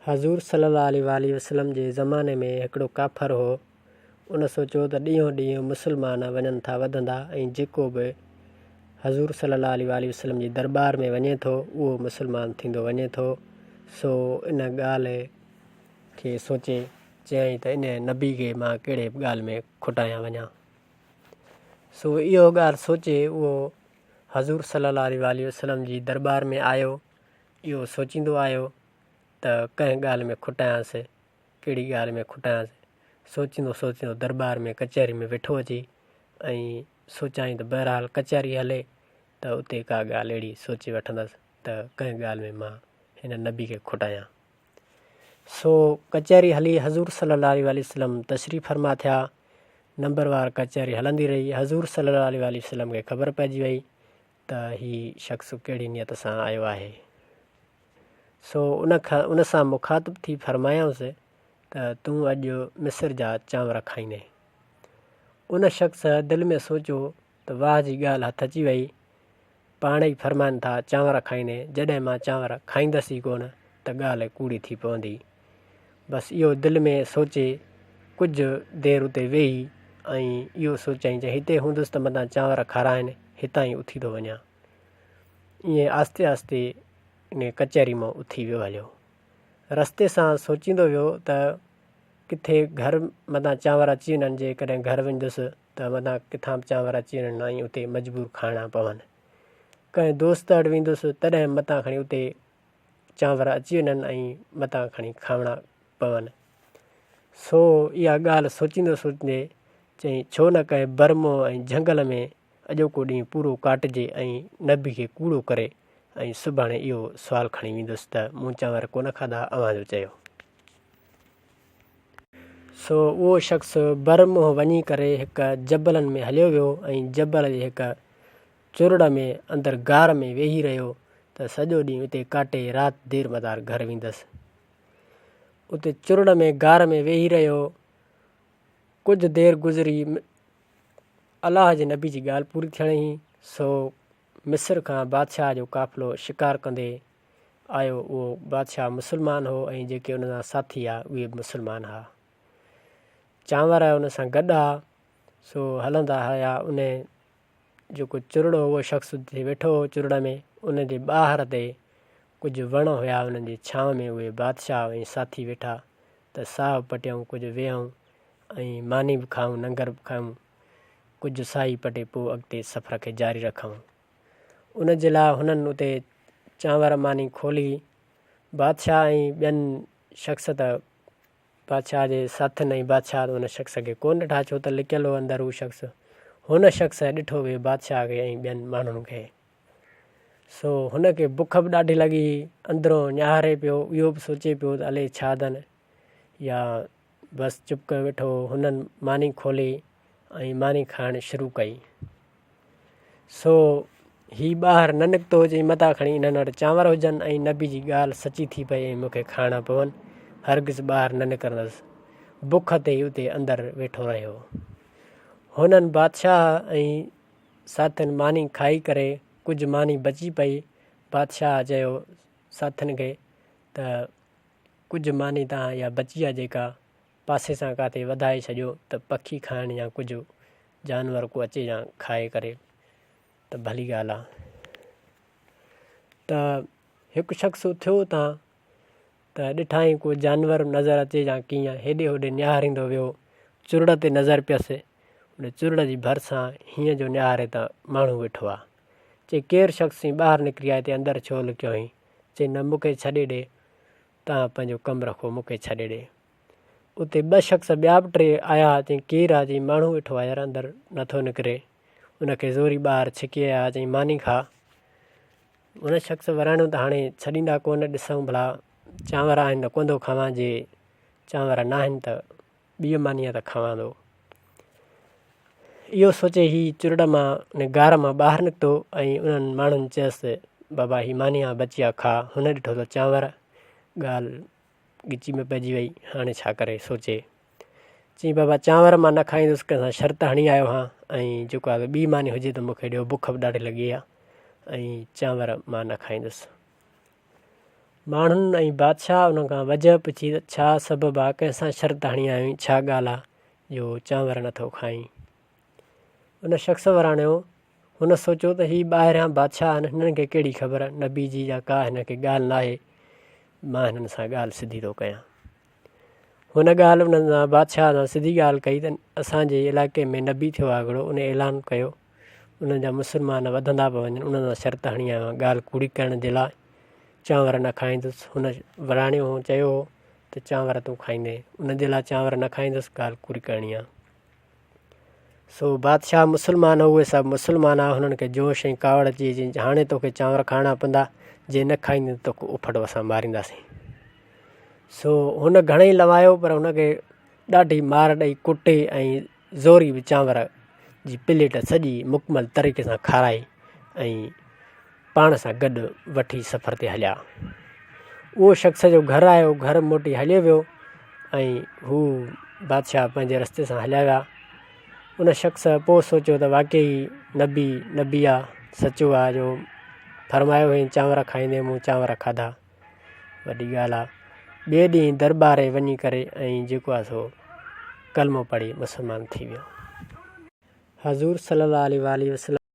हज़ूर सल्लल्लाहु अलैहि वसल्लम जे ज़माने में हिकिड़ो काफ़र हो। उन सोचियो त ॾींहों ॾींहुं मुस्लमान वञनि था वधंदा ऐं जेको बि हज़ूर सल्लल्लाहु अलैहि वसल्लम जी दरबार में वञे थो उहो मुस्लमान थींदो वञे थो। सो इन ॻाल्हि खे सोचे चयईं त इन नबी खे मां कहिड़े बि ॻाल्हि में खुटायां वञा। सो इहो ॻाल्हि सोचे उहो हज़ूर सल्लल्लाहु अलैहि वसल्लम जी दरबार में आयो। इहो सोचींदो आयो त कंहिं ॻाल्हि में खुटायांसि, कहिड़ी ॻाल्हि में खुटायांसि। सोचींदो दरबार में कचहरी में वेठो अची ऐं सोचाईं त बहरहाल कचहरी हले त उते का ॻाल्हि अहिड़ी सोचे वठंदसि त कंहिं ॻाल्हि में मां हिन नबी खे खुटायां। सो कचहरी हली, हज़ूर सल्लल्लाहु अलैहि वसल्लम तशरीफ़ फरमा थिया। नंबरवार कचहरी हलंदी रही। हज़ूर सल्लल्लाहु अलैहि वसल्लम खे ख़बर पइजी वई त हीउ शख़्स कहिड़ी नियत सां आयो आहे। सो उन सां मुखातिब थी फरमायाऊंसि त तूं अॼु मिस्र जा चांवर खाईंदे। उन शख़्स दिलि में सोचियो त वाह जी ॻाल्हि हथ अची वई, पाण ई फरमाइनि था चांवर खाईंदे, जॾहिं मां चांवर खाईंदसि ई कोन त ॻाल्हि कूड़ी थी पवंदी। बसि इहो दिलि में सोचे कुझु देरि उते वेही ऐं इहो सोचाईं त हिते हूंदुसि त मथां चांवर खाराइनि, हितां ई उथी थो वञा। ईअं आस्ते आस्ते इन कचहरी मां उथी वियो हलियो। रस्ते सां सोचींदो वियो त किथे घर मथां चांवर अची वञनि, जेकॾहिं घर वेंदुसि त मथां किथां बि चांवर अची वञनि ऐं उते मजबूर खाइणा पवनि। कंहिं दोस्त वटि वेंदुसि तॾहिं मथां खणी उते चांवर अची वञनि ऐं मथां खणी खाइणा पवनि। सो इहा ॻाल्हि सोचींदे चई छो न कंहिं बर्मो ऐं झंगल में अॼोको ॾींहुं पूरो काटिजे ऐं नबी खे कूड़ो करे ऐं सुभाणे इहो सुवालु खणी वेंदुसि त मूं चांवर कोन खाधा, अव्हां जो चयो। सो उहो शख़्स बर्मो वञी करे हिकु जबलनि में हलियो वियो ऐं जबल जे हिकु चुरड़ में अंदरि गार में वेही रहियो त सॼो ॾींहुं उते काटे राति देरि मदार घर वेंदसि। उते चुरड़ में गार में वेही रहियो। कुझु देरि गुज़री, अलाह जे नबी जी ॻाल्हि पूरी थियणी हुई। सो मिस्र खां बादशाह जो काफ़िलो शिकार कंदे आयो। उहो बादशाह मुस्लमान हो ऐं जेके उन सां साथी आहे उहे बि मुस्लमान हुआ। चांवर उन सां गॾु हुआ। सो हलंदा हुया। उन जेको चुरड़ उहो शख़्स उते वेठो हो चुरड़ में, उन जे ॿाहिरि ते कुझु वण हुया, उन्हनि जी छांव में उहे बादशाह ऐं साथी वेठा त साहु पटियूं, कुझु वेहूं ऐं मानी बि खाऊं, लंगर बि खाऊं, कुझु साई पटे पोइ अॻिते सफ़र खे जारी रखूं। उन जे लाइ हुननि उते चांवर मानी खोली। बादशाह ऐं ॿियनि शख़्स त बादशाह जे साथीनि ऐं बादशाह उन शख़्स खे कोन ॾिठा, छो त लिकियलु हो अंदरि हू शख़्स। हुन शख़्स ॾिठो वियो बादशाह खे ऐं ॿियनि माण्हुनि खे। सो हुनखे बुख बि ॾाढी लॻी, अंदरों निहारे पियो। इहो बि सोचे पियो त अले छा अथनि, या बसि चुप करे वेठो। हुननि मानी खोली ऐं मानी खाइणु शुरू कई। सो हीउ ॿाहिरि न निकितो, चई मथां खणी इन्हनि वटि चांवर हुजनि ऐं नबी जी ॻाल्हि सची थी पई ऐं मूंखे खाइणा पवनि, हरगिज़ ॿाहिरि न निकिरंदसि। बुख ते ई उते अंदरि वेठो रहियो। हुननि बादशाह ऐं साथियुनि मानी खाई करे कुझु मानी बची पई। बादशाह चयो साथियुनि खे त कुझु मानी तव्हां इहा बची आहे जेका पासे सां किथे वधाए छॾियो त पखी खाइण या कुझु जानवर को अचे या खाए करे त भली ॻाल्हि आहे। त हिकु शख़्स उथियो उतां त ॾिठाई को जानवर नज़र अचे या कीअं, हेॾे होॾे निहारींदो वियो। चुरड़ ते नज़र पियसि। उन चुरड़ जी भरिसां हीअं जो निहारे त माण्हू वेठो आहे। चई केरु शख़्स ॿाहिरि निकिरी आहे, हिते अंदरि छो लिकियो हुई? चई न, मूंखे छॾे ॾे, तव्हां पंहिंजो कमु रखो, मूंखे छॾे ॾे। उते ॿ शख़्स ॿिया बि टे आया। चई केरु आहे? चई माण्हू वेठो आहे यार, अंदरि नथो निकिरे। उनखे ज़ोरी ॿाहिरि छिके आया। चई मानी खा। उन शख़्स वराणियो त हाणे छॾींदा कोन, ॾिसूं भला चांवर आहिनि त कोंदो खावां, जे चांवर न आहिनि त ॿी मानीअ त खावां थो। इहो सोचे ही चुरड़ मां ने गार मां ॿाहिरि निकितो ऐं उन्हनि माण्हुनि चयसि बाबा ही मानी आहे बची आहे, खा। हुन ॾिठो त चांवर, ॻाल्हि ॻिची में पइजी वई। हाणे छा करे सोचे। चई बाबा चांवर मां न खाईंदुसि, कंहिंसां शर्त हणी आयो हा, ऐं जेको आहे ॿी मानी हुजे त मूंखे ॾियो, बुख बि ॾाढी लॻी आहे ऐं चांवर मां न खाईंदुसि। माण्हुनि ऐं बादशाह उन खां वजह पुछी त छा सबबु आहे, कंहिंसां शर्त हणी आहीं, छा ॻाल्हि आहे जो चांवर नथो खाईं। उन शख़्स वराणियो। हुन सोचियो त हीअ ॿाहिरियां बादशाह आहिनि, हिननि खे कहिड़ी ख़बर, नबी जी या का हिन खे ॻाल्हि न आहे, मां हिननि सां ॻाल्हि सिधी थो कयां। हुन ॻाल्हि उन्हनि सां बादशाह सां सिधी ॻाल्हि कई त असांजे इलाइक़े में नबी थियो आहे हिकिड़ो, उन ऐलान कयो उन्हनि जा मुस्लमान वधंदा पिया वञनि, उन्हनि सां शर्त हणी आयो आहियां ॻाल्हि कूड़ी करण जे लाइ, चांवर न खाईंदुसि। हुन वराणियो चयो त चांवर तूं खाईंदे, उनजे लाइ चांवर न खाईंदुसि, ॻाल्हि कूड़ी करणी आहे। सो बादशाह मुस्लमान उहे सभु मुस्लमान हुननि खे जोश ऐं कावड़ अची चई हाणे तोखे चांवर खाइणा पवंदा, जे न खाईंदे तोखे उफटो असां मारींदासीं। सो हुन घणेई लवायो पर हुनखे ॾाढी मार ॾेई कुटे ऐं ज़ोरी बि चांवर जी प्लेट सॼी मुकमल तरीक़े सां खाराई ऐं पाण सां गॾु वठी सफ़र ते हलिया। उहो शख़्स जो घरु आयो, घर मोटी हलियो वियो ऐं हू बादशाह पंहिंजे रस्ते सां हलिया विया। उन शख़्स पोइ सोचियो त वाक़ई नबी आहे, सचो आहे जो फरमायो हुई चांवर खाईंदे, मूं चांवर खाधा, वॾी ॻाल्हि आहे। ॿिए ॾींहुं दरबारे वञी करे ऐं जेको आहे सो कलमो पढ़ी मुस्लमान थी वियो। हज़ूर सल्लल्लाहु अलैहि वसल्लम